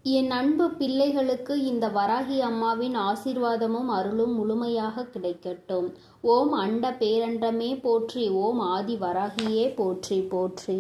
என் அன்பு பிள்ளைகளுக்கு இந்த வராகி அம்மாவின் ஆசீர்வாதமும் அருளும் முழுமையாக கிடைக்கட்டும். ஓம் அண்ட பேரண்டமே போற்றி, ஓம் ஆதி வராகியே போற்றி போற்றி.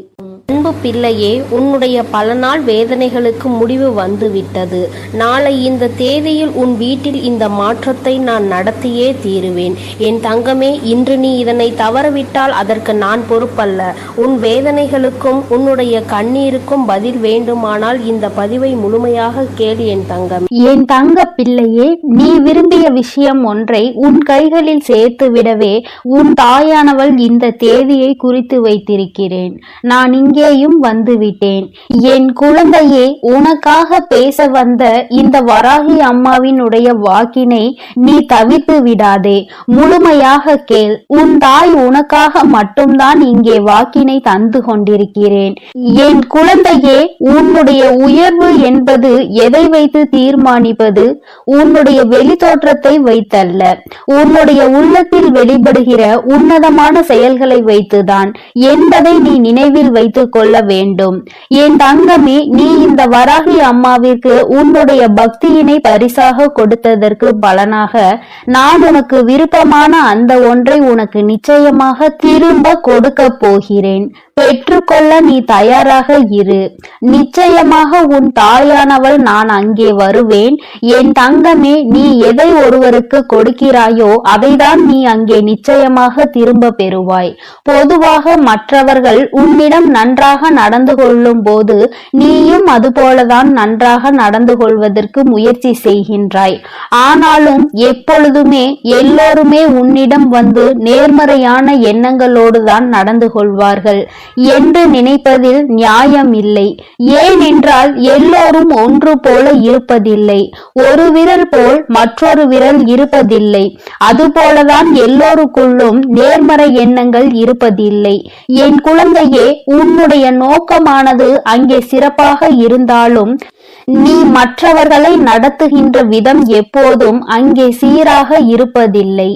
அன்பு பிள்ளையே, உன்னுடைய பல நாள் வேதனைகளுக்கு முடிவு வந்துவிட்டது. நாளை இந்த தேதியில் உன் வீட்டில் இந்த மாற்றத்தை நான் நடத்தியே தீருவேன். என் தங்கமே, இன்று நீ இதனை தவறவிட்டால் அதற்கு நான் பொறுப்பல்ல. உன் வேதனைகளுக்கும் உன்னுடைய கண்ணீருக்கும் பதில் வேண்டுமானால் இந்த பதிவை முழுமையாக கேள் என் தங்கம். என் தங்க பிள்ளையே, நீ விரும்பிய விஷயம் ஒன்றை உன் கைகளில் சேர்த்து விடவே உன் தாயானவள் இந்த தேதியை குறித்து வைத்திருக்கிறேன். நான் இங்கேயும் வந்துவிட்டேன். என் குழந்தையே, உனக்காக பேச வந்த இந்த வராகி அம்மாவினுடைய வாக்கினை நீ தவிர்த்து விடாதே. முழுமையாக கேள். உன் தாய் உனக்காக மட்டும்தான் இங்கே வாக்கினை தந்து கொண்டிருக்கிறேன். என் குழந்தையே, உன்னுடைய உயர்வு என்பது எதை வைத்து தீர்மானிப்பது? உன்னுடைய வெளித்தோற்றத்தை வைத்தல்ல, உன்னுடைய உள்ளத்தில் வெளிப்படுகிற உன்னதமான செயல்களை வைத்துதான் என்பதை நீ நினைவில் வைத்துக் கொள்ள வேண்டும். என் தங்கமே, நீ இந்த வராகி அம்மாவிற்கு உன்னுடைய பக்தியினை பரிசாக கொடுத்ததற்கு பலனாக நான் உனக்கு விருப்பமான அந்த ஒன்றை உனக்கு நிச்சயமாக திரும்ப கொடுக்க போகிறேன். பெற்றுக்கொள்ள நீ தயாராக இரு. நிச்சயமாக உன் தாயானவள் நான் அங்கே வருவேன். என் தங்கமே, நீ எதை ஒருவருக்கு கொடுக்கிறாயோ அதைதான் நீ அங்கே நிச்சயமாக திரும்ப பெறுவாய். பொதுவாக மற்றவர்கள் உன்னிடம் நன்றாக நடந்து கொள்ளும் போது நீயும் அதுபோலதான் நன்றாக நடந்து கொள்வதற்கு முயற்சி செய்கின்றாய். ஆனாலும் எப்பொழுதுமே எல்லோருமே உன்னிடம் வந்து நேர்மறையான எண்ணங்களோடு தான் நடந்து கொள்வார்கள் என்று நினைப்பதில் நியாயம் இல்லை. ஏனென்றால் எல்லோரும் ஒன்று போல இருப்பதில்லை. ஒரு விரல் போல் மற்றொரு விரல் இருப்பதில்லை. அதுபோலதான் எல்லோருக்குள்ளும் நேர்மறை எண்ணங்கள் இருப்பதில்லை. என் குழந்தையே, உன்னுடைய நோக்கமானது அங்கே சிறப்பாக இருந்தாலும் நீ மற்றவர்களை நடத்துகின்ற விதம் எப்போதும் அங்கே சீராக இருப்பதில்லை.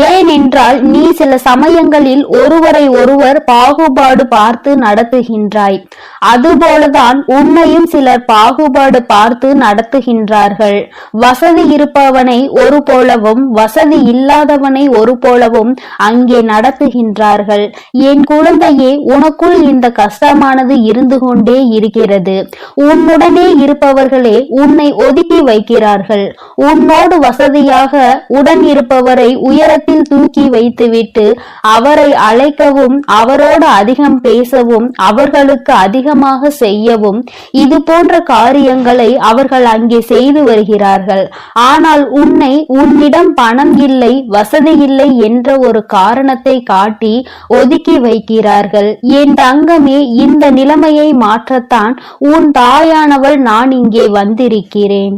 ஏனென்றால் நீ சில சமயங்களில் ஒருவரை ஒருவர் பாகுபாடு பார்த்து நடத்துகின்றாய். அதுபோலதான் உன்னையும் சிலர் பாகுபாடு பார்த்து நடத்துகின்றார்கள். வசதி இருப்பவனை ஒரு போலவும் வசதி இல்லாதவனை ஒரு போலவும் அங்கே நடத்துகின்றார்கள். என் குழந்தையே, உனக்குள் இந்த கஷ்டமானது இருந்து கொண்டே இருக்கிறது. உன்னுடனே இருப்பவர்களே உன்னை ஒதுக்கி வைக்கிறார்கள். உன்னோடு வசதியாக உடன் இருப்பவரை உயரத்தில் தூக்கி வைத்துவிட்டு அவரை அழைக்கவும் அவரோடு அதிகம் பேசவும் அவர்களுக்கு அதிகமாக செய்யவும் இது போன்ற காரியங்களை அவர்கள் அங்கே செய்து வருகிறார்கள். ஆனால் உன்னை உன்னிடம் பணம் இல்லை, வசதி இல்லை என்ற ஒரு காரணத்தை காட்டி ஒதுக்கி வைக்கிறார்கள். என் தங்கமே, இந்த நிலைமையை மாற்றத்தான் உன் தாயானவள் நான் இங்கே வந்திருக்கிறேன்.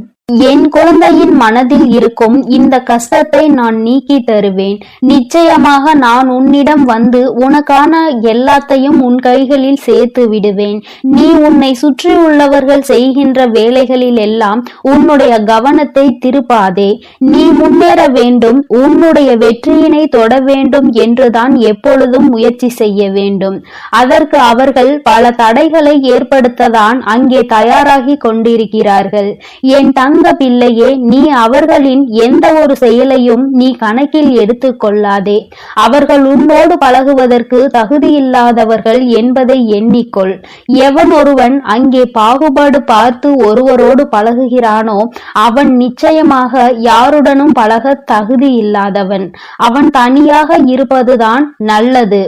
என் குழந்தையின் மனதில் இருக்கும் இந்த கஷ்டத்தை நான் நீக்கி தருவேன். நிச்சயமாக நான் உன்னிடம் வந்து உனக்கான எல்லாத்தையும் உன் கைகளில் சேர்த்து விடுவேன். நீ உன்னை சுற்றி உள்ளவர்கள் செய்கின்ற வேலைகளில் எல்லாம் உன்னுடைய கவனத்தை திருப்பாதே. நீ முன்னேற வேண்டும், உன்னுடைய வெற்றியினை தொட வேண்டும் என்றுதான் எப்பொழுதும் முயற்சி செய்ய வேண்டும். அதற்கு அவர்கள் பல தடைகளை ஏற்படுத்ததான் அங்கே தயாராகி கொண்டிருக்கிறார்கள். என் பிள்ளையே, நீ அவர்களின் எந்த ஒரு செயலையும் நீ கணக்கில் எடுத்துக் கொள்ளாதே. அவர்கள் உன்னோடு பழகுவதற்கு தகுதியில்லாதவர்கள் என்பதை எண்ணிக்கொள். எவன் ஒருவன் அங்கே பாகுபாடு பார்த்து ஒருவரோடு பழகுகிறானோ அவன் நிச்சயமாக யாருடனும் பழக தகுதி இல்லாதவன். அவன் தனியாக இருப்பதுதான் நல்லது.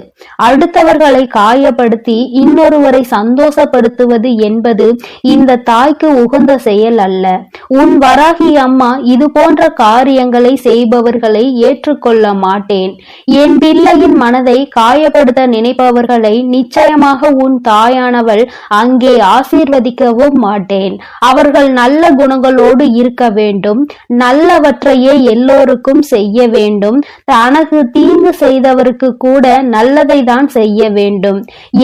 அடுத்தவர்களை காயப்படுத்தி இன்னொருவரை சந்தோஷப்படுத்துவது என்பது இந்த தாய்க்கு உகந்த செயல் அல்ல. உன் வராகி அம்மா இது போன்ற காரியங்களை செய்பவர்களை ஏற்றுக்கொள்ள மாட்டேன். என் பிள்ளையின் மனதை காயப்படுத்த நினைப்பவர்களை நிச்சயமாக உன் தாயானவள் அங்கே ஆசீர்வதிக்கவும் மாட்டேன். அவர்கள் நல்ல குணங்களோடு இருக்க வேண்டும், நல்லவற்றையே எல்லோருக்கும் செய்ய வேண்டும். தனக்கு தீங்கு செய்தவருக்கு கூட நல்லதை தான் செய்ய வேண்டும்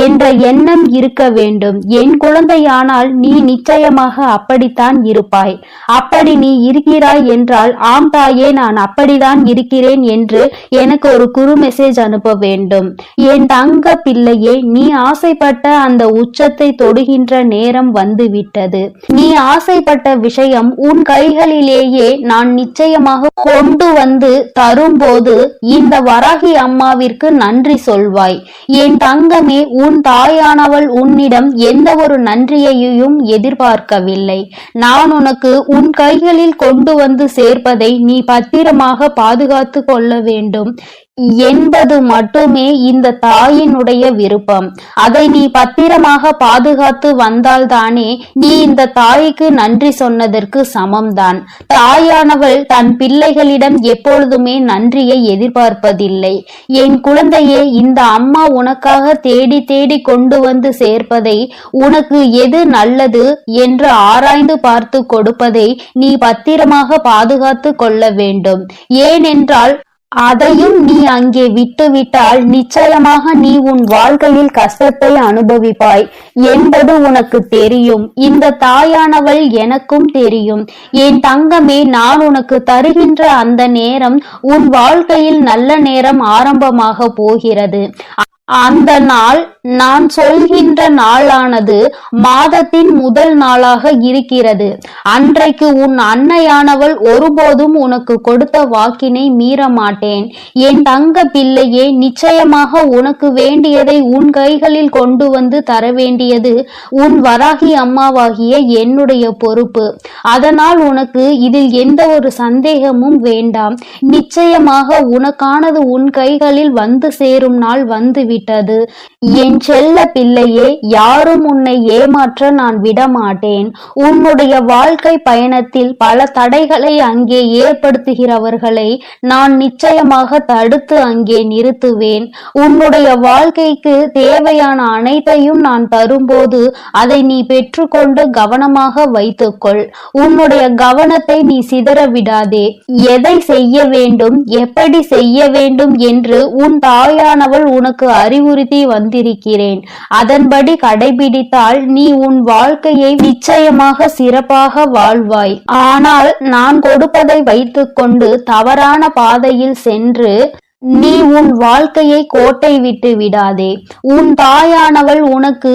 என்ற எண்ணம் இருக்க வேண்டும். என் குழந்தையானால் நீ நிச்சயமாக அப்படித்தான் இருப்பாய். அப்படி நீ இருக்கிறாய் என்றால் ஆம் தாயே, நான் அப்படிதான் இருக்கிறேன் என்று எனக்கு ஒரு குறு மெசேஜ் அனுப்ப வேண்டும். என் தங்க பிள்ளையே, நீ ஆசைப்பட்ட அந்த உச்சத்தை தொடுகின்ற நேரம் வந்துவிட்டது. நீ ஆசைப்பட்ட விஷயம் உன் கைகளிலேயே நான் நிச்சயமாக கொண்டு வந்து தரும்போது இந்த வராகி அம்மாவிற்கு நன்றி சொல்வாய். என் தங்கமே, உன் தாயானவள் உன்னிடம் எந்த ஒரு நன்றியையும் எதிர்பார்க்கவில்லை. நான் உனக்கு உன் கைகளில் கொண்டு வந்து சேர்ப்பதை நீ பத்திரமாக பாதுகாத்து கொள்ள வேண்டும் என்பது மட்டுமே இந்த தாயினுடைய விருப்பம். அதை நீ பத்திரமாக பாதுகாத்து வந்தால்தானே நீ இந்த தாய்க்கு நன்றி சொன்னதற்கு சமம்தான். தாயானவள் தன் பிள்ளைகளிடம் எப்பொழுதுமே நன்றியை எதிர்பார்ப்பதில்லை. என் குழந்தையே, இந்த அம்மா உனக்காக தேடி தேடி கொண்டு வந்து சேர்ப்பதை, உனக்கு எது நல்லது என்று ஆராய்ந்து பார்த்து கொடுப்பதை நீ பத்திரமாக பாதுகாத்து கொள்ள வேண்டும். ஏனென்றால் அதையும் நீ அங்கே விட்டுவிட்டால் நிச்சயமாக நீ உன் வாழ்க்கையில் கஷ்டத்தை அனுபவிப்பாய் என்பது உனக்கு தெரியும். இந்த தாயானவள் எனக்கும் தெரியும். என் தங்கமே, நான் உனக்கு தருகின்ற அந்த நேரம் உன் வாழ்க்கையில் நல்ல நேரம் ஆரம்பமாக போகிறது. அந்த நாள் நான் சொல்கின்ற நாளானது மாதத்தின் முதல் நாளாக இருக்கிறது. அன்றைக்கு உன் அன்னையானவள் ஒருபோதும் உனக்கு கொடுத்த வாக்கினை மீற மாட்டேன். என் தங்க பிள்ளையே, நிச்சயமாக உனக்கு வேண்டியதை உன் கைகளில் கொண்டு வந்து தர வேண்டியது உன் வராகி அம்மாவாகிய என்னுடைய பொறுப்பு. அதனால் உனக்கு இதில் எந்த ஒரு சந்தேகமும் வேண்டாம். நிச்சயமாக உனக்கானது உன் கைகளில் வந்து சேரும் நாள் வந்து விட்டது. என் செல்ல பிள்ளையே, யாரும் உன்னை ஏமாற்ற நான் விடமாட்டேன். உன்னுடைய வாழ்க்கை பயணத்தில் பல தடைகளை அங்கே ஏற்படுத்துகிறவர்களை நான் நிச்சயமாக தடுத்து அங்கே நிறுத்துவேன். உன்னுடைய வாழ்க்கைக்கு தேவையான அனைத்தையும் நான் தரும்போது அதை நீ பெற்றுக்கொண்டு கவனமாக வைத்துக்கொள். உன்னுடைய கவனத்தை நீ சிதற விடாதே. எதை செய்ய வேண்டும், எப்படி செய்ய வேண்டும் என்று உன் தாயானவள் உனக்கு அறிவுறுத்தி வந்திருக்கிறேன். அதன்படி கடைபிடித்தால் நீ உன் வாழ்க்கையை நிச்சயமாக சிறப்பாக வாழ்வாய். ஆனால் நான் கொடுப்பதை வைத்துக்கொண்டு தவறான பாதையில் சென்று நீ உன் வாழ்க்கையை கோட்டை விட்டு விடாதே. உன் தாயானவள் உனக்கு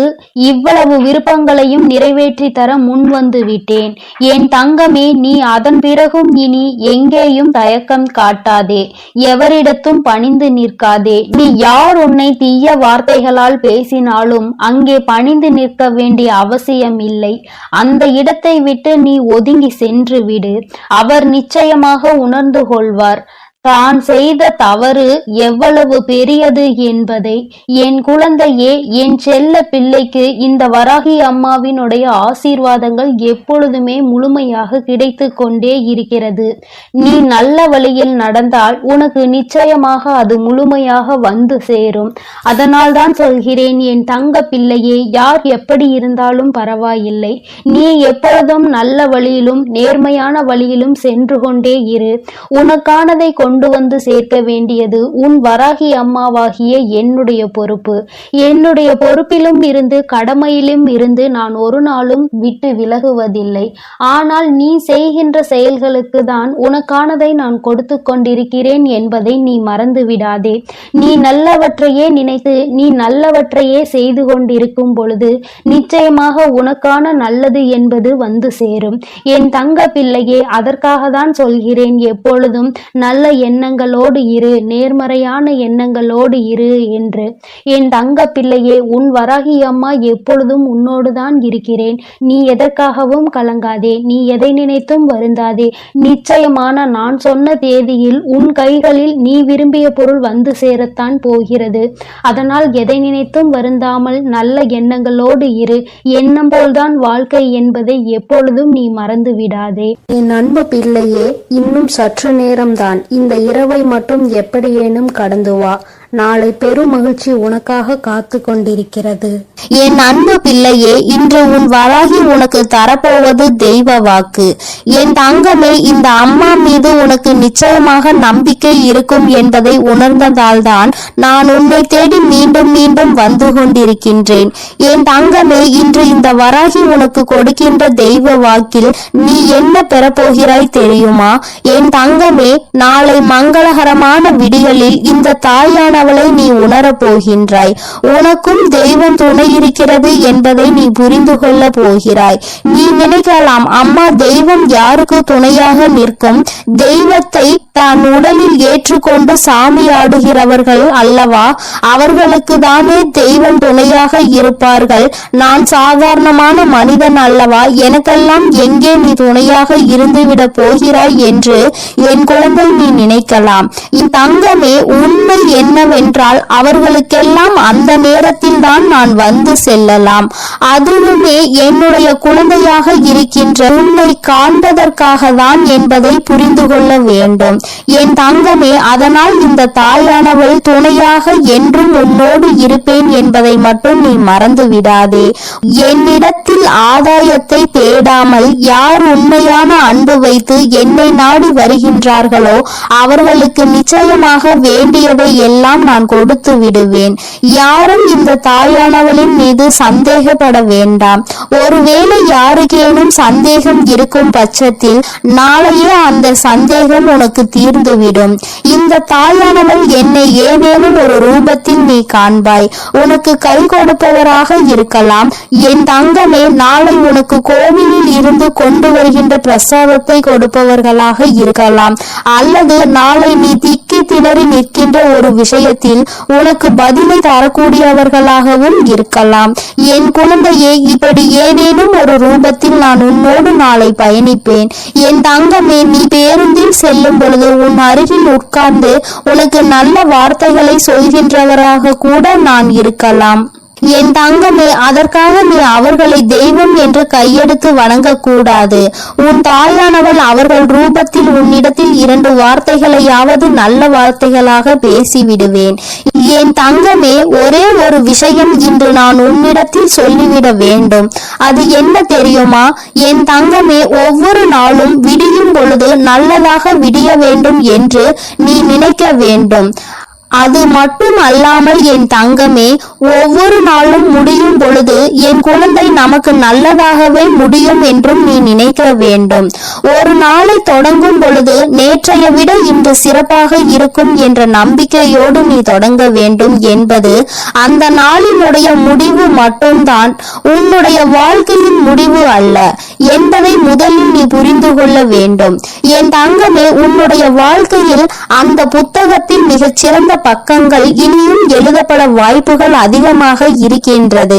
இவ்வளவு விருப்பங்களையும் நிறைவேற்றி தர முன் வந்து விட்டேன். என் தங்கமே, நீ அதன் பிறகும் இனி எங்கேயும் தயக்கம் காட்டாதே. எவரிடத்தும் பணிந்து நிற்காதே. நீ யார் உன்னை தீய வார்த்தைகளால் பேசினாலும் அங்கே பணிந்து நிற்க வேண்டிய அவசியம் இல்லை. அந்த இடத்தை விட்டு நீ ஒதுங்கி சென்று விடு. அவர் நிச்சயமாக உணர்ந்து கொள்வார் தான் செய்த தவறு எவ்வளவு பெரியது என்பதை. என் குழந்தையே, என் செல்ல பிள்ளைக்கு இந்த வராகி அம்மாவினுடைய ஆசீர்வாதங்கள் எப்பொழுதுமே முழுமையாக கிடைத்து கொண்டே இருக்கிறது. நீ நல்ல வழியில் நடந்தால் உனக்கு நிச்சயமாக அது முழுமையாக வந்து சேரும். அதனால் தான் சொல்கிறேன், என் தங்க பிள்ளையே, யார் எப்படி இருந்தாலும் பரவாயில்லை. நீ எப்பொழுதும் நல்ல வழியிலும் நேர்மையான வழியிலும் சென்று கொண்டே இரு. உனக்கானதை கொண்டு வந்து சேர்க்க வேண்டியது உன் வராகி அம்மாவாகிய என்னுடைய பொறுப்பு. என்னுடைய பொறுப்பிலும் இருந்து கடமையிலும் இருந்து நான் ஒரு நாளும் விட்டு விலகுவதில்லை. ஆனால் நீ செய்கின்ற செயல்களுக்கு தான் உனக்கானதை நான் கொடுத்து கொண்டிருக்கிறேன் என்பதை நீ மறந்து விடாதே. நீ நல்லவற்றையே நினைத்து நீ நல்லவற்றையே செய்து கொண்டிருக்கும் பொழுது நிச்சயமாக உனக்கான நல்லது என்பது வந்து சேரும். என் தங்க பிள்ளையே, அதற்காக தான் சொல்கிறேன், எப்பொழுதும் நல்ல எண்ணங்களோடு இரு, நேர்மறையான எண்ணங்களோடு இரு என்று. என் தங்க பிள்ளையே, உன் வராகி அம்மா எப்பொழுதும் உன்னோடுதான் இருக்கிறேன். நீ எதற்காகவும் கலங்காதே. நீ எதை நினைத்தும் வருந்தாதே. நிச்சயமான நான் சொன்ன தேதியில் உன் கைகளில் நீ விரும்பிய பொருள் வந்து சேரத்தான் போகிறது. அதனால் எதை நினைத்தும் வருந்தாமல் நல்ல எண்ணங்களோடு இரு. எண்ணம் போல்தான் வாழ்க்கை என்பதை எப்பொழுதும் நீ மறந்து விடாதே. என் அன்பு பிள்ளையே, இன்னும் சற்று நேரம்தான். இந்த இரவை மட்டும் எப்படியேனும் கடந்து வா. நாளை பெரும் மகிழ்ச்சி உனக்காக காத்து கொண்டிருக்கிறது. என் அன்பு பிள்ளையே, இன்று உன் வராகி உனக்கு தரப்போவது தெய்வ வாக்கு. என் தங்கமே, இந்த அம்மா மீது உனக்கு நிச்சயமாக நம்பிக்கை இருக்கும் என்பதை உணர்ந்ததால்தான் நான் உன்னை தேடி மீண்டும் மீண்டும் வந்து கொண்டிருக்கின்றேன். என் தங்கமே, இன்று இந்த வராகி உனக்கு கொடுக்கின்ற தெய்வ வாக்கில் நீ என்ன பெறப்போகிறாய் தெரியுமா? என் தங்கமே, நாளை மங்களகரமான விடிகளில் இந்த தாயானவளை நீ உணரப் போகின்றாய். உனக்கும் தெய்வம் துணை இருக்கிறது என்பதை நீ புரிந்து கொள்ள போகிறாய். நீ நினைக்கலாம், அம்மா, தெய்வம் யாருக்கு துணையாக நிற்கும்? தெய்வத்தை தான் உடலில் ஏற்றுக்கொண்டு சாமி ஆடுகிறவர்கள் அல்லவா, அவர்களுக்கு தானே தெய்வம் துணையாக இருப்பார்கள். நான் சாதாரணமான மனிதன் அல்லவா, எனக்கெல்லாம் எங்கே நீ துணையாக இருந்துவிட போகிறாய் என்று என் குழந்தை நீ நினைக்கலாம். என் தங்கமே, உண்மை என்னவென்றால் அவர்களுக்கெல்லாம் அந்த நேரத்தில் தான் நான் வந்து செல்லலாம். அதுவுமே என்னுடைய குழந்தையாக இருக்கின்ற உன்னை காண்பதற்காக தான் என்பதை புரிந்து கொள்ள வேண்டும் என் தங்கமே. அதனால் இந்த தாயானவள் துணையாக என்றும் உன்னோடு இருப்பேன் என்பதை மட்டும் நீ மறந்து விடாதே. என்னிடத்தில் ஆதாயத்தை தேடாமல் யார் உண்மையான அன்பு வைத்து என்னை நாடி வருகின்றார்களோ அவர்களுக்கு நிச்சயமாக வேண்டியதை எல்லாம் நான் கொடுத்து விடுவேன். யாரும் இந்த தாயானவளின் மீது சந்தேகப்பட வேண்டாம். ஒருவேளை யாருக்கேனும் சந்தேகம் இருக்கும் பட்சத்தில் நாளையே அந்த சந்தேகம் உனக்கு தீர்ந்துவிடும். இந்த தாயானவள் என்னை ஏதேனும் ஒரு ரூபத்தில் நீ காண்பாய். உனக்கு கை கொடுப்பவராக இருக்கலாம். என் தங்கமே, நாளை உனக்கு கோவிலில் இருந்து கொண்டு வருகின்ற பிரசாதத்தை கொடுப்பவர்களாக இருக்கலாம். அல்லது நாளை நீ திக்கி திணறி நிற்கின்ற ஒரு விஷயத்தில் உனக்கு பதிலை தரக்கூடியவர்களாகவும் இருக்கலாம். என் குழந்தையே, இப்படி ஏதேனும் ஒரு ரூபத்தில் நான் உன்னோடு நாளை பயணிப்பேன். என் தங்கமே, நீ பேருந்தில் செல்லும் பொழுது உன் அருகில் உட்கார்ந்து உனக்கு நல்ல வார்த்தைகளை சொல்கின்றவராக கூட நான் இருக்கலாம். என் தங்கமே, அதற்காக நீ அவர்களை தெய்வம் என்று கையெடுத்து வணங்கக்கூடாது. உன் தாயானவள் அவர்கள் ரூபத்தில் உன்னிடத்தில் 2 வார்த்தைகளையாவது நல்ல வார்த்தைகளாக பேசிவிடுவேன். என் தங்கமே, ஒரே ஒரு விஷயம் இன்று நான் உன்னிடத்தில் சொல்லிவிட வேண்டும். அது என்ன தெரியுமா? என் தங்கமே, ஒவ்வொரு நாளும் விடியும் பொழுது நல்லதாக விடிய வேண்டும் என்று நீ நினைக்க வேண்டும். அது மட்டும் அல்லாமல் என் தங்கமே, ஒவ்வொரு நாளும் முடியும் பொழுது என் குழந்தை நமக்கு நல்லதாகவே முடியும் என்றும் நீ நினைக்க வேண்டும். ஒரு நாளை தொடங்கும் பொழுது நேற்றைய விட இன்று சிறப்பாக இருக்கும் என்ற நம்பிக்கையோடு நீ தொடங்க வேண்டும் என்பது அந்த நாளினுடைய முடிவு மட்டும்தான், உன்னுடைய வாழ்க்கையின் முடிவு அல்ல என்பதை முதலில் நீ புரிந்து கொள்ள வேண்டும். என் தங்கமே, உன்னுடைய வாழ்க்கையில் அந்த புத்தகத்தில் மிகச் சிறந்த பக்கங்கள் இனியும் எழுதப்பட வாய்ப்புகள் அதிகமாக இருக்கின்றது.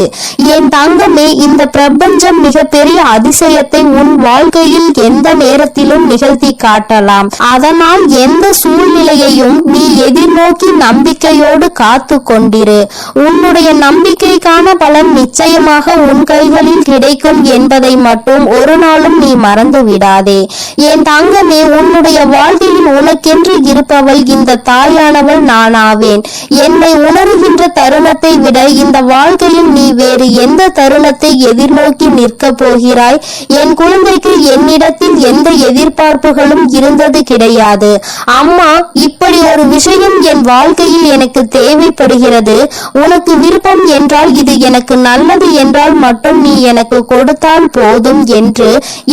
என் தங்கமே, இந்த பிரபஞ்சம் மிகப்பெரிய அதிசயத்தை உன் வாழ்க்கையில் எந்த நேரத்திலும் நிகழ்த்தி காட்டலாம். அதனால் எந்த சூழ்நிலையையும் நீ எதிர்நோக்கி நம்பிக்கையோடு காத்து கொண்டிரு. உன்னுடைய நம்பிக்கைக்கான பலன் நிச்சயமாக உன் கைகளில் கிடைக்கும் என்பதை மட்டும் ஒரு நாளும் நீ மறந்து விடாதே. என் தங்கமே, உன்னுடைய வாழ்க்கையில் உனக்கென்று இருப்பவள் இந்த தாயானவள் நானாவேன். என்னை உணர்கின்ற தருணத்தை விட இந்த வாழ்க்கையில் நீ வேறு எந்த தருணத்தை எதிர்நோக்கி நிற்க போகிறாய்? என் குழந்தைக்கு என்னிடத்தில் எந்த எதிர்பார்ப்புகளும் இருந்தது கிடையாது. அம்மா, இப்படி ஒரு விஷயம் என் வாழ்க்கையில் எனக்கு தேவைப்படுகிறது. உனக்கு விருப்பம் என்றால், இது எனக்கு நல்லது என்றால் மட்டும் நீ எனக்கு கொடுத்தால் போதும் என்று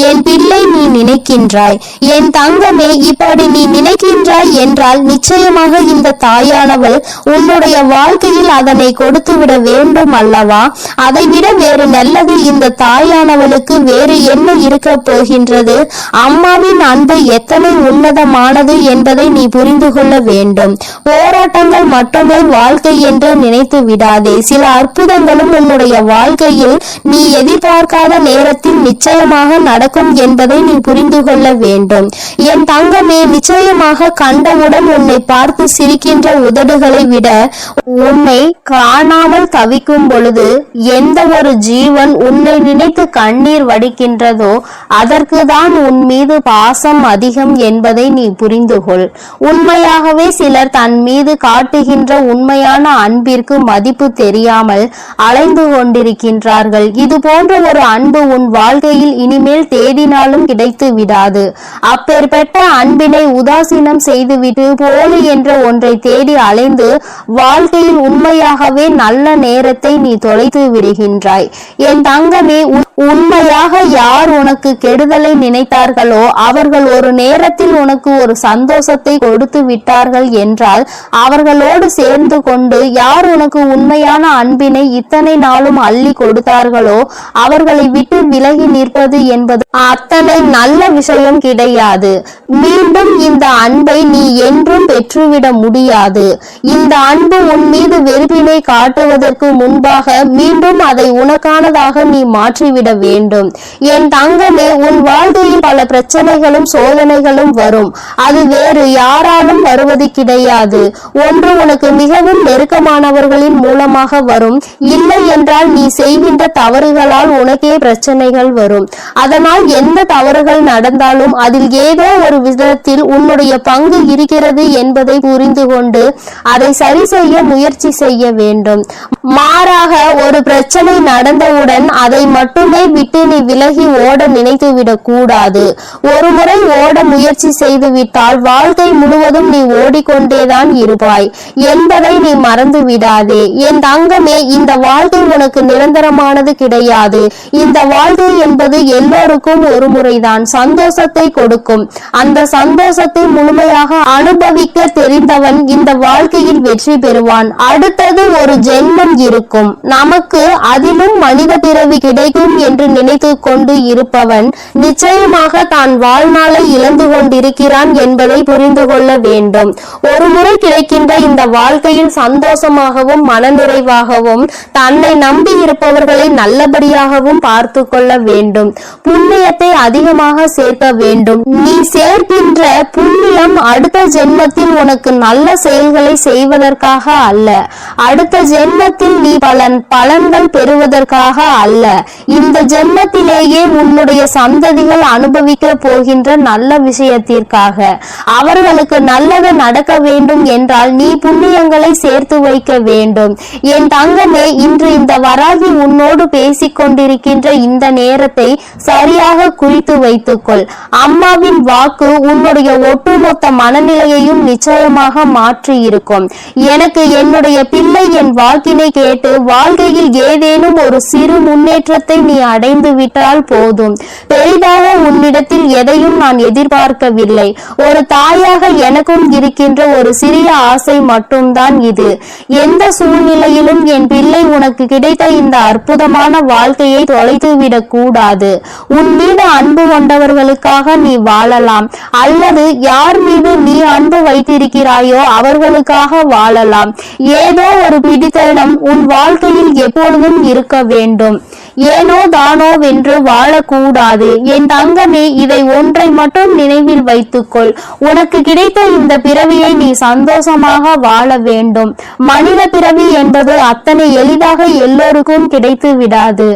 என் பிள்ளை நீ நினைக்கின்றாய். என் தங்கமே, இப்படி நீ நினைக்கின்றாய் என்றால் நிச்சயமாக இந்த தாயானவள் உன்னுடைய வாழ்க்கையில் அதனை கொடுத்து விட வேண்டும் அல்லவா? அதை விட வேறு நல்லது இந்த தாயானவளுக்கு வேறு என்ன இருக்க போகின்றது? அம்மாவின் அன்பு எத்தனை உன்னதமானது என்பதை நீ புரிந்து கொள்ள வேண்டும். போராட்டங்கள் மட்டுமே வாழ்க்கை என்று நினைத்து விடாதே. சில அற்புதங்களும் உன்னுடைய வாழ்க்கையில் நீ எதிர்பார்க்காத நேரத்தில் நிச்சயமாக நடக்கும் என்பதை நீ புரிந்து கொள்ள வேண்டும். என் தங்கமே, நிச்சயமாக கண்டவுடன் உன்னை பார்த்து சிரிக்கின்ற உதடுகளை விட உன்னை காணாமல் தவிக்கும் பொழுது எந்த ஒரு ஜீவன் உன்னை நினைத்து கண்ணீர் வடிக்கின்றதோ அதற்குதான் உன் மீது பாசம் அதிகம் என்பதை நீ புரிந்து கொள். உண்மையாகவே சிலர் தன் மீது காட்டுகின்ற உண்மையான அன்பிற்கு மதிப்பு தெரியாமல் அலைந்து கொண்டிருக்கின்றார்கள். இது போன்ற ஒரு அன்பு உன் வாழ்க்கையில் இனிமேல் தேடினாலும் கிடைத்து விடாது. அப்பேற்பட்ட அன்பினை உதாசீனம் செய்துவிட்டு போலி என்ற ஒன்றை தேடி அலைந்து வாழ்க்கையில் உண்மையாகவே நல்ல நேரத்தை நீ தொலைத்து விடுகின்றாய். என் தங்கமே, உண்மையாக யார் உனக்கு கெடுதலை நினைத்தார்களோ அவர்கள் ஒரு நேரத்தில் உனக்கு ஒரு சந்தோஷத்தை கொடுத்து விட்டார்கள் என்றால் அவர்களோடு சேர்ந்து கொண்டு யார் உனக்கு உண்மையான அன்பினை இத்தனை நாளும் அள்ளி கொடுத்தார்களோ அவர்களை விட்டு விலகி நிற்பது என்பது அத்தனை நல்ல விஷயம் கிடையாது. மீண்டும் இந்த அன்பை நீ என்றும் பெற்றுவிட முடியாது. இந்த அன்பு உன் மீது வெறுப்பினை காட்டுவதற்கு முன்பாக மீண்டும் அதை உனக்கானதாக நீ மாற்றிவிட வேண்டும். என் தங்கமே, உன் வாழ்க்கையில் பல பிரச்சனைகளும் சோதனைகளும் வரும். அது வேறு யாராலும் வருவது கிடையாது. ஒன்று உனக்கு மிகவும் நெருக்கமானவர்களின் மூலமாக வரும். இல்லை என்றால் நீ செய்கின்ற தவறுகளால் உனக்கே பிரச்சனைகள் வரும். அதனால் எந்த தவறுகள் நடந்தாலும் அதில் ஏதோ ஒரு விதத்தில் உன்னுடைய பங்கு இருக்கிறது என்பதை புரிந்து கொண்டு அதை சரி செய்ய முயற்சி செய்ய வேண்டும். மாறாக ஒரு பிரச்சனை நடந்தவுடன் அதை மட்டுமே விட்டு நீ விலகி ஓட நினைத்து விடக் கூடாது. ஒரு முறை ஓட முயற்சி செய்து விட்டால் வாழ்க்கை முழுவதும் நீ ஓடிக்கொண்டேதான் இருப்பாய் என்பதை நீ மறந்து விடாதே. என் தங்கமே, இந்த வாழ்க்கை உனக்கு நிரந்தரமானது கிடையாது. இந்த வாழ்க்கை என்பது எல்லோருக்கும் ஒரு முறைதான் சந்தோஷத்தை கொடுக்கும். அந்த சந்தோஷத்தை முழுமையாக அனுபவிக்க தெரிந்தவன் இந்த வாழ்க்கையில் வெற்றி பெறுவான். அடுத்தது ஒரு ஜென்மம் இருக்கும். நமக்கு அதிலும் மனித பிறவி கிடைக்கும் என்று நினைத்து கொண்டு இருப்பவன் நிச்சயமாக தான் வாழ்நாளை இழந்து கொண்டிருக்கிறான் என்பதை புரிந்து கொள்ள வேண்டும். ஒரு முறை கிடைக்கின்ற இந்த வாழ்க்கையில் சந்தோஷமாகவும் மனநிறைவாகவும் தன்னை நம்பி இருப்பவர்களை நல்லபடியாகவும் பார்த்து கொள்ள வேண்டும். புண்ணியத்தை அதிகமாக சேர்க்க வேண்டும். நீ சேர்க்கின்ற புண்ணியம் அடுத்த ஜென்மத்தில் உனக்கு நல்ல செயல்களை செய்வதற்காக அல்ல, அடுத்த ஜென்மத்தில் நீ பலன்கள் பெறுவதற்காக அல்ல, இந்த ஜென்மத்திலேயே உன்னுடைய சந்ததிகள் அனுபவிக்க போகின்ற நல்ல விஷயத்திற்காக. அவர்களுக்கு நல்லது நடக்க வேண்டும் என்றால் நீ புண்ணியங்களை சேர்த்து வைக்க வேண்டும். என் தங்கமே, இன்று இந்த வராகி உன்னோடு பேசிக் கொண்டிருக்கின்ற இந்த நேரத்தை சரியாக குறித்து வைத்துக்கொள். அம்மாவின் வாக்கு உன்னுடைய ஒட்டுமொத்த மனநிலையையும் நிச்சயமாக மாற்றி இருக்கும். எனக்கு என்னுடைய பிள்ளை என் வாக்கினை கேட்டு வாழ்க்கையில் ஏதேனும் ஒரு சிறு முன்னேற்றத்தை நீ அடைந்து விட்டால் போதும். பெரிதாக உன்னிடத்தில் எதையும் நான் எதிர்பார்க்கவில்லை. ஒரு தாயாக எனக்கும் இருக்கின்ற ஒரு சிறிய ஆசை மட்டும்தான் இது. எந்த சூழ்நிலையிலும் என் பிள்ளை உனக்கு கிடைத்த இந்த அற்புதமான வாழ்க்கையை தொலைத்துவிடக் கூடாது. உன் மீது அன்பு கொண்டவர்களுக்காக நீ வாழலாம், அல்லது யார் மீது நீ அன்பு வைத்திருக்கிறாயோ அவர்களுக்காக வாழலாம். ஏதோ ஒரு பிடித்தனம் உன் வாழ்க்கையில் எப்பொழுதும் இருக்க வேண்டும். ஏனோ தானோ வென்று வாழக்கூடாது. என் தங்கமே, இதை ஒன்றை மட்டும் நினைவில் வைத்துக்கொள். உனக்கு கிடைத்த இந்த பிறவியை நீ சந்தோஷமாக வாழ வேண்டும். மனித பிறவி என்பது அத்தனை எளிதாக எல்லோருக்கும் கிடைத்து விடாது.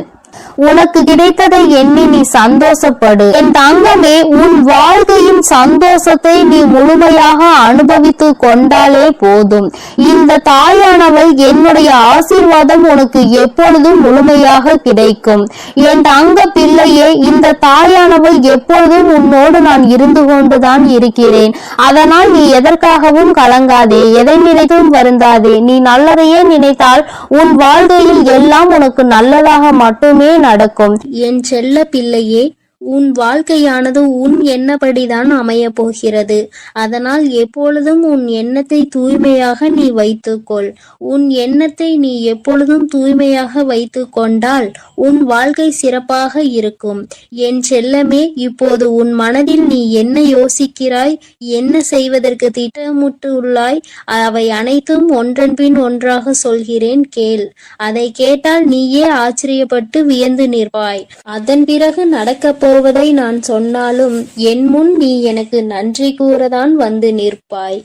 உனக்கு கிடைத்ததை எண்ணி நீ சந்தோஷப்படு. என் தங்கமே, உன் வாழ்க்கையின் சந்தோஷத்தை நீ முழுமையாக அனுபவித்து கொண்டாலே போதும். இந்த தாயானவள் என்னுடைய ஆசீர்வாதம் உனக்கு எப்பொழுதும் முழுமையாக கிடைக்கும். என் தங்க பிள்ளையே, இந்த தாயானவள் எப்பொழுதும் உன்னோடு நான் இருந்து கொண்டுதான் இருக்கிறேன். அதனால் நீ எதற்காகவும் கலங்காதே, எதை நினைத்தும் வருந்தாதே. நீ நல்லதையே நினைத்தால் உன் வாழ்க்கையில் எல்லாம் உனக்கு நல்லதாக மட்டுமே நடக்கும். என் செல்ல பிள்ளையே, உன் வாழ்க்கையானது உன் எண்ணப்படிதான் அமைய போகிறது. அதனால் எப்பொழுதும் உன் எண்ணத்தை தூய்மையாக நீ வைத்துக்கொள். உன் எண்ணத்தை நீ எப்பொழுதும் தூய்மையாக வைத்து கொண்டால் உன் வாழ்க்கை சிறப்பாக இருக்கும். என் செல்லமே, இப்போது உன் மனதில் நீ என்ன யோசிக்கிறாய், என்ன செய்வதற்கு திட்டமிட்டுள்ளாய், அவை அனைத்தும் ஒன்றன் பின் ஒன்றாக சொல்கிறேன், கேள். அதை கேட்டால் நீயே ஆச்சரியப்பட்டு வியந்து நிற்பாய். அதன் பிறகு நடக்க போவதை நான் சொன்னாலும் என் முன் நீ எனக்கு நன்றி கூறதான் வந்து நிற்பாய்.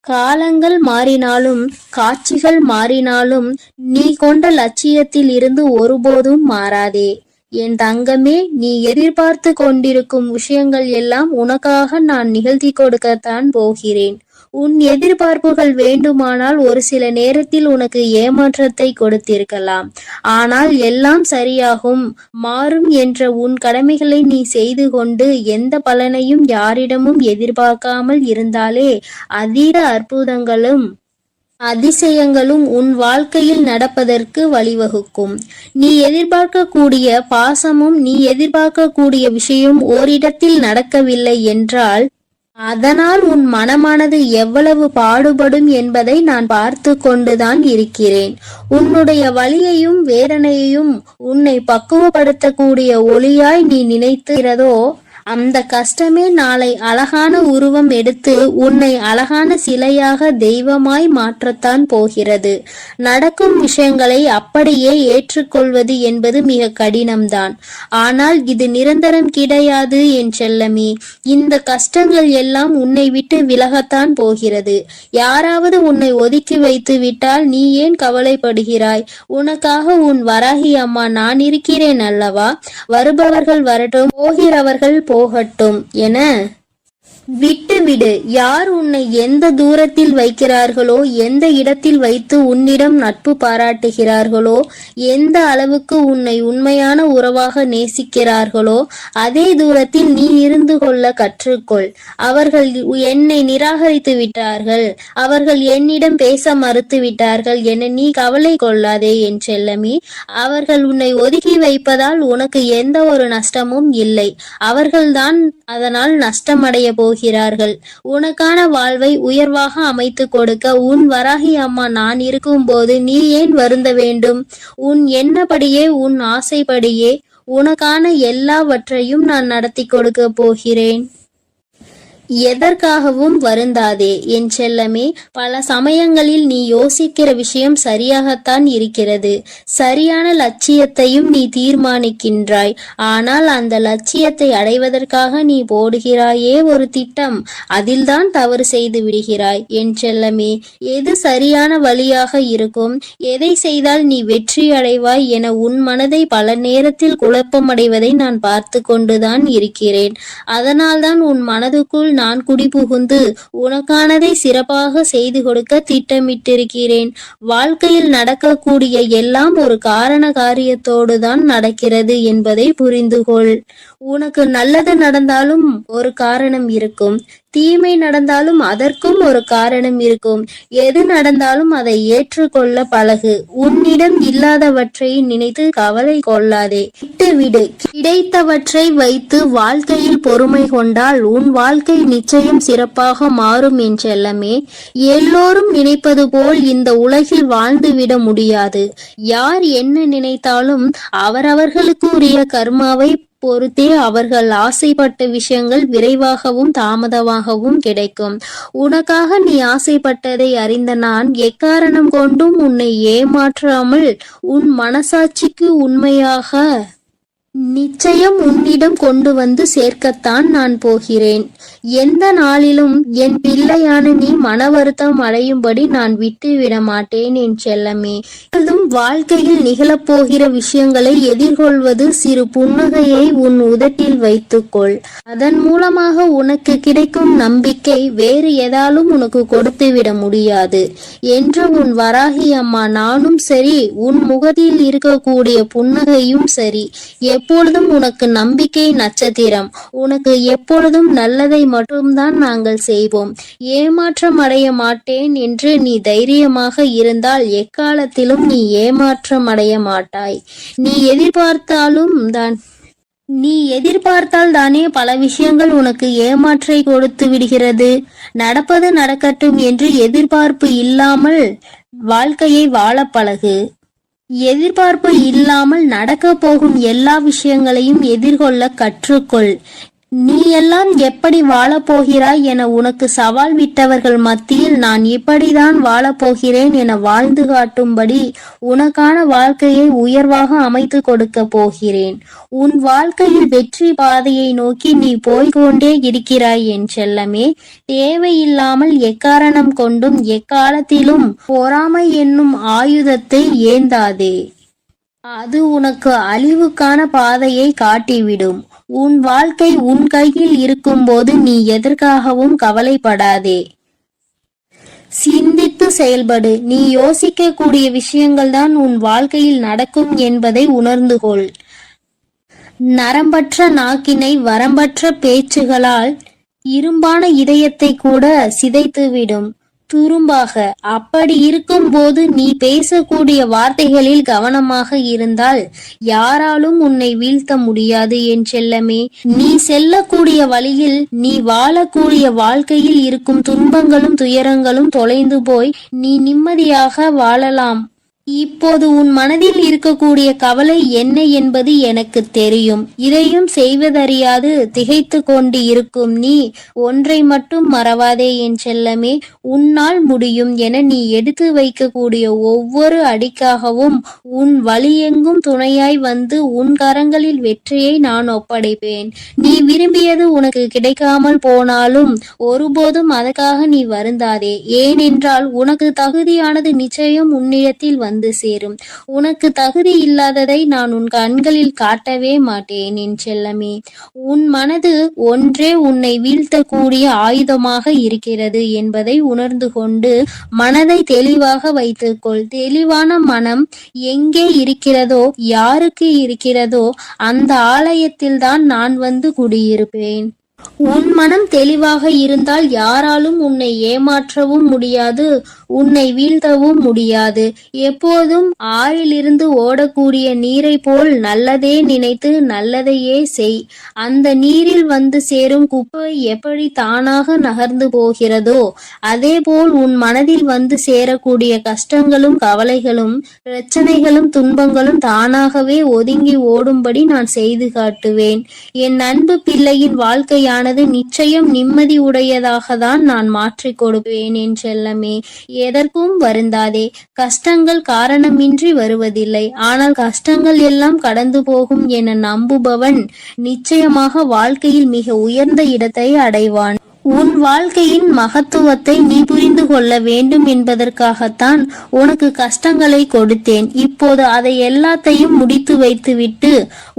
காலங்கள் மாறினாலும் காட்சிகள் மாறினாலும் நீ கொண்ட லட்சியத்தில் இருந்து ஒருபோதும் மாறாதே. என் தங்கமே, நீ எதிர்பார்த்து கொண்டிருக்கும் விஷயங்கள் எல்லாம் உனக்காக நான் நிகழ்த்தி கொடுக்கத்தான் போகிறேன். உன் எதிர்பார்ப்புகள் வேண்டுமானால் ஒரு சில நேரத்தில் உனக்கு ஏமாற்றத்தை கொடுத்திருக்கலாம். ஆனால் எல்லாம் சரியாகும், மாறும் என்ற உன் கடமைகளை நீ செய்து கொண்டு எந்த பலனையும் யாரிடமும் எதிர்பார்க்காமல் இருந்தாலே அதீத அற்புதங்களும் அதிசயங்களும் உன் வாழ்க்கையில் நடப்பதற்கு வழிவகுக்கும். நீ எதிர்பார்க்கக்கூடிய பாசமும் நீ எதிர்பார்க்கக்கூடிய விஷயம் ஓரிடத்தில் நடக்கவில்லை என்றால் அதனால் உன் மனமானது எவ்வளவு பாடுபடும் என்பதை நான் பார்த்து கொண்டுதான் இருக்கிறேன். உன்னுடைய வலியையும் வேதனையையும் உன்னை பக்குவப்படுத்தக்கூடிய ஒளியாய் நீ நினைக்கிறதோ அந்த கஷ்டமே நாளை அழகான உருவம் எடுத்து உன்னை அழகான சிலையாக தெய்வமாய் மாற்றத்தான் போகிறது. நடக்கும் விஷயங்களை அப்படியே ஏற்றுக்கொள்வது என்பது மிக கடினம்தான். ஆனால் இது நிரந்தரம் கிடையாது என் செல்லமே. இந்த கஷ்டங்கள் எல்லாம் உன்னை விட்டு விலகத்தான் போகிறது. யாராவது உன்னை ஒதுக்கி வைத்து விட்டால் நீ ஏன் கவலைப்படுகிறாய்? உனக்காக உன் வராகி அம்மா நான் இருக்கிறேன் அல்லவா? வருபவர்கள் வரட்டும், போகிறவர்கள் போகட்டும் என விட்டுவிடு. யார் உன்னை எந்த தூரத்தில் வைக்கிறார்களோ, எந்த இடத்தில் வைத்து உன்னிடம் நட்பு பாராட்டுகிறார்களோ, எந்த அளவுக்கு உன்னை உண்மையான உறவாக நேசிக்கிறார்களோ அதே தூரத்தில் நீ இருந்து கொள்ள கற்றுக்கொள். அவர்கள் என்னை நிராகரித்து விட்டார்கள், அவர்கள் என்னிடம் பேச மறுத்து விட்டார்கள் என நீ கவலை கொள்ளாதே என் செல்லமே. அவர்கள் உன்னை ஒதுக்கி வைப்பதால் உனக்கு எந்த ஒரு நஷ்டமும் இல்லை. அவர்கள்தான் அதனால் நஷ்டமடைய போகிறார்கள். உனக்கான வாழ்வை உயர்வாக அமைத்து கொடுக்க உன் வராகி அம்மா நான் இருக்கும்போது நீ ஏன் வருந்த வேண்டும்? உன் எண்ணப்படியே உன் ஆசைப்படியே உனக்கான எல்லாவற்றையும் நான் நடத்தி கொடுக்க போகிறேன். எதற்காகவும் வருந்தாதே என் செல்லமே. பல சமயங்களில் நீ யோசிக்கிற விஷயம் சரியாகத்தான் இருக்கிறது. சரியான லட்சியத்தையும் நீ தீர்மானிக்கின்றாய். ஆனால் அந்த லட்சியத்தை அடைவதற்காக நீ போடுகிறாயே ஒரு திட்டம், அதில்தான் தவறு செய்து விடுகிறாய் என் செல்லமே. எது சரியான வழியாக இருக்கும், எதை செய்தால் நீ வெற்றி அடைவாய் என உன் மனதை பல நேரத்தில் குழப்பமடைவதை நான் பார்த்து கொண்டுதான் இருக்கிறேன். அதனால்தான் உன் மனதுக்குள் நான் குடிபுகுந்து உனக்கானதை சிறப்பாக செய்து கொடுக்க திட்டமிட்டிருக்கிறேன். வாழ்க்கையில் நடக்கக்கூடிய எல்லாம் ஒரு காரண காரியத்தோடு தான் நடக்கிறது என்பதை புரிந்து கொள். உனக்கு நல்லது நடந்தாலும் ஒரு காரணம் இருக்கும், தீமை நடந்தாலும் அதற்கும் ஒரு காரணம் இருக்கும். எது நடந்தாலும் அதை ஏற்றுக்கொள்ள பழகு. உன்னிடம் இல்லாதவற்றை நினைத்து கவலை கொள்ளாதே, விட்டுவிடு. கிடைத்தவற்றை வைத்து வாழ்க்கையில் பொறுமை கொண்டால் உன் வாழ்க்கை நிச்சயம் சிறப்பாக மாறும் என் செல்லமே. எல்லோரும் நினைப்பது போல் இந்த உலகில் வாழ்ந்துவிட முடியாது. யார் என்ன நினைத்தாலும் அவரவர்களுக்கு உரிய கர்மாவை பொறுத்தே அவர்கள் ஆசைப்பட்ட விஷயங்கள் விரைவாகவும் தாமதமாகவும் கிடைக்கும். உனக்காக நீ ஆசைப்பட்டதை அறிந்த நான் எக்காரணம் கொண்டும் உன்னை ஏமாற்றாமல் உன் மனசாட்சிக்கு உண்மையாக நிச்சயம் உன்னிடம் கொண்டு வந்து சேர்க்கத்தான் நான் போகிறேன். எந்த நாளிலும் என் பிள்ளையான நீ மன வருத்தம் அடையும்படி நான் விட்டு விட மாட்டேன் என் செல்லமே. வாழ்க்கையில் நிகழப்போகிற விஷயங்களை எதிர்கொள்வது சிறு புன்னகையை உன் உதட்டில் வைத்துக்கொள். அதன் மூலமாக உனக்கு கிடைக்கும் நம்பிக்கை வேறு எதாலும் உனக்கு கொடுத்து விட முடியாது என்று உன் வராகி அம்மா நானும் சரி, உன் முகத்தில் இருக்கக்கூடிய புன்னகையும் சரி, எப்பொழுதும் உனக்கு நம்பிக்கை நட்சத்திரம். உனக்கு எப்பொழுதும் நல்லதை மட்டும்தான் நாங்கள் செய்வோம். ஏமாற்றம் அடைய மாட்டேன் என்று நீ தைரியமாக இருந்தால் எக்காலத்திலும் நீ ஏமாற்றம் அடைய மாட்டாய். நீ எதிர்பார்த்தால் தானே பல விஷயங்கள் உனக்கு ஏமாற்றை கொடுத்து விடுகிறது. நடப்பது நடக்கட்டும் என்று எதிர்பார்ப்பு இல்லாமல் வாழ்க்கையை வாழ பழகு. எதிர்பார்ப்பு இல்லாமல் நடக்க போகும் எல்லா விஷயங்களையும் எதிர்கொள்ள கற்றுக்கொள். நீ எல்லாம் எப்படி வாழப்போகிறாய் என உனக்கு சவால் விட்டவர்கள் மத்தியில் நான் இப்படிதான் வாழப்போகிறேன் என வாழ்ந்து காட்டும்படி உனக்கான வாழ்க்கையை உயர்வாக அமைத்து கொடுக்க போகிறேன். உன் வாழ்க்கையில் வெற்றி பாதையை நோக்கி நீ போய்கொண்டே இருக்கிறாய் என் செல்லமே. தேவையில்லாமல் எக்காரணம் கொண்டும் எக்காலத்திலும் பொறாமை என்னும் ஆயுதத்தை ஏந்தாதே. அது உனக்கு அழிவுக்கான பாதையை காட்டிவிடும். உன் வாழ்க்கை உன் கையில் இருக்கும்போது நீ எதற்காகவும் கவலைப்படாதே. சிந்தித்து செயல்படு. நீ யோசிக்கக்கூடிய விஷயங்கள் தான் உன் வாழ்க்கையில் நடக்கும் என்பதை உணர்ந்து கொள். நரம்பற்ற நாக்கினை வரம்பற்ற பேச்சுகளால் இரும்பான இதயத்தை கூட சிதைத்துவிடும் துரும்பாக. அப்படி இருக்கும் போது நீ பேசக்கூடிய வார்த்தைகளில் கவனமாக இருந்தால் யாராலும் உன்னை வீழ்த்த முடியாது என் செல்லமே. நீ செல்லக்கூடிய வழியில், நீ வாழக்கூடிய வாழ்க்கையில் இருக்கும் துன்பங்களும் துயரங்களும் தொலைந்து போய் நீ நிம்மதியாக வாழலாம். இப்போது உன் மனதில் இருக்கக்கூடிய கவலை என்ன என்பது எனக்கு தெரியும். இதையும் செய்வதறியாது திகைத்து கொண்டு இருக்கும் நீ ஒன்றை மட்டும் மறவாதே என் செல்லமே. உன்னால் முடியும் என நீ எடுத்து வைக்கக்கூடிய ஒவ்வொரு அடிக்காகவும் உன் வழியெங்கும் துணையாய் வந்து உன் கரங்களில் வெற்றியை நான் ஒப்படைப்பேன். நீ விரும்பியது உனக்கு கிடைக்காமல் போனாலும் ஒருபோதும் அதற்காக நீ வருந்தாதே. ஏனென்றால் உனக்கு தகுதியானது நிச்சயம் உன்னிடத்தில் வந்து சேரும். உனக்கு தகுதி இல்லாததை நான் உன் கண்களில் காட்டவே மாட்டேன் என் செல்லமே. உன் மனது ஒன்றே உன்னை வீழ்த்தக்கூடிய ஆயுதமாக இருக்கிறது என்பதை உணர்ந்து கொண்டு மனதை தெளிவாக வைத்துக்கொள். தெளிவான மனம் எங்கே இருக்கிறதோ, யாருக்கு இருக்கிறதோ அந்த ஆலயத்தில் தான் நான் வந்து குடியிருப்பேன். உன் மனம் தெளிவாக இருந்தால் யாராலும் உன்னை ஏமாற்றவும் முடியாது, உன்னை வீழ்த்தவும் முடியாது. எப்போதும் ஆறிலிருந்து ஓடக்கூடிய நீரை போல் நல்லதே நினைத்து நல்லதையே செய். அந்த நீரில் வந்து சேரும் குப்பை எப்படி தானாக நகர்ந்து போகிறதோ அதேபோல் உன் மனதில் வந்து சேரக்கூடிய கஷ்டங்களும் கவலைகளும் பிரச்சனைகளும் துன்பங்களும் தானாகவே ஒதுங்கி ஓடும்படி நான் செய்து காட்டுவேன். என் அன்பு பிள்ளையின் வாழ்க்கையானது நிச்சயம் நிம்மதி உடையதாக தான் நான் மாற்றிக் கொடுப்பேன் என் செல்லமே. எதற்கும் வருந்தாதே. கஷ்டங்கள் காரணமின்றி வருவதில்லை. ஆனால் கஷ்டங்கள் எல்லாம் கடந்து போகும் என நம்புபவன் நிச்சயமாக வாழ்க்கையில் மிக உயர்ந்த இடத்தை அடைவான். உன் வாழ்க்கையின் மகத்துவத்தை நீ புரிந்து கொள்ள வேண்டும் என்பதற்காகத்தான் உனக்கு கஷ்டங்களை கொடுத்தேன். இப்போது அதை எல்லாத்தையும் முடித்து வைத்துவிட்டு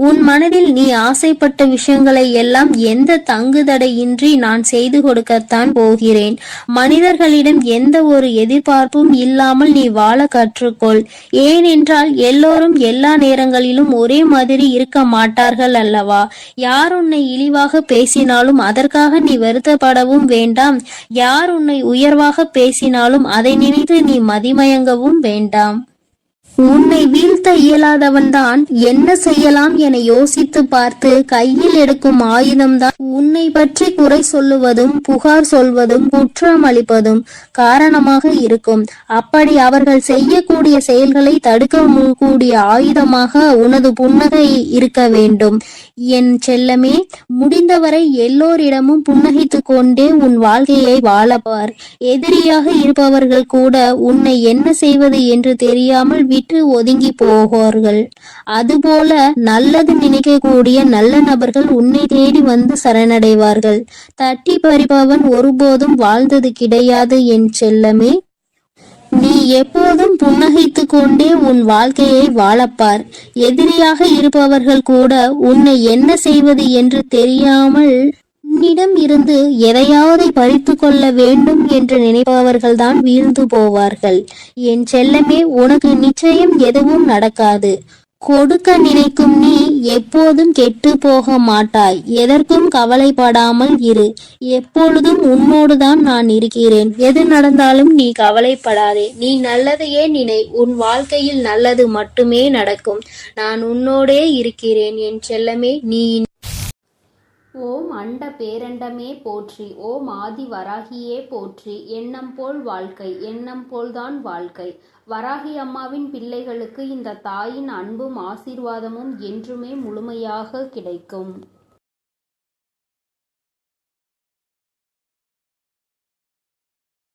உன் மனதில் நீ ஆசைப்பட்ட விஷயங்களை எல்லாம் எந்த தங்குதடையின்றி நான் செய்து கொடுக்கத்தான் போகிறேன். மனிதர்களிடம் எந்த ஒரு எதிர்பார்ப்பும் இல்லாமல் நீ வாழ கற்றுக்கொள். ஏனென்றால் எல்லோரும் எல்லா நேரங்களிலும் ஒரே மாதிரி இருக்க மாட்டார்கள் அல்லவா? யார் உன்னை இழிவாக பேசினாலும் அதற்காக நீ வருத்தப்படவும் வேண்டாம். யார் உன்னை உயர்வாக பேசினாலும் அதை நினைத்து நீ மதிமயங்கவும் வேண்டாம். உன்னை வீழ்த்த இயலாதவன்தான் என்ன செய்யலாம் என யோசித்து பார்த்து கையில் எடுக்கும் ஆயுதம்தான் உன்னை பற்றி குறை சொல்லுவதும் புகார் சொல்வதும் குற்றம் அளிப்பதும் காரணமாக இருக்கும். அப்படி அவர்கள் செய்யக்கூடிய செயல்களை தடுக்க கூடிய ஆயுதமாக உனது புன்னகை இருக்க வேண்டும் என் செல்லமே. முடிந்தவரை எல்லோரிடமும் புன்னகைத்து கொண்டே உன் வாழ்க்கையை வாழப்பார். எதிரியாக இருப்பவர்கள் கூட உன்னை என்ன செய்வது என்று தெரியாமல் விட்டு ஒதுங்கி போவார்கள். அதுபோல நல்லது நினைக்கக்கூடிய நல்ல நபர்கள் உன்னை தேடி வந்து சரணடைவார்கள். தட்டி பறிப்பவன் ஒருபோதும் வாழ்ந்தது கிடையாது என் செல்லமே. நீ எப்போதும் புன்னகைத்து கொண்டே உன் வாழ்க்கையை வாழப்பார். எதிரியாக இருப்பவர்கள் கூட உன்னை என்ன செய்வது என்று தெரியாமல் உன்னிடம் இருந்து எதையாவது பறித்து கொள்ள வேண்டும் என்று நினைப்பவர்கள்தான் வீழ்ந்து போவார்கள். என் செல்லமே, உனக்கு நிச்சயம் எதுவும் நடக்காது. கொடுக்க நினைக்கும் நீ எப்போதும் கெட்டு போக மாட்டாய். எதற்கும் கவலைப்படாமல் இரு. எப்பொழுதும் உன்னோடுதான் நான் இருக்கிறேன். எது நடந்தாலும் நீ கவலைப்படாதே. நீ நல்லதையே நினை. உன் வாழ்க்கையில் நல்லது மட்டுமே நடக்கும். நான் உன்னோடே இருக்கிறேன் என் செல்லமே. நீ ஓம் அண்ட பேரண்டமே போற்றி. ஓம் ஆதி வராகியே போற்றி. எண்ணம் போல் வாழ்க்கை, எண்ணம் போல்தான் வாழ்க்கை. வராகி அம்மாவின் பிள்ளைகளுக்கு இந்த தாயின் அன்பும் ஆசீர்வாதமும் என்றுமே முழுமையாக கிடைக்கும்.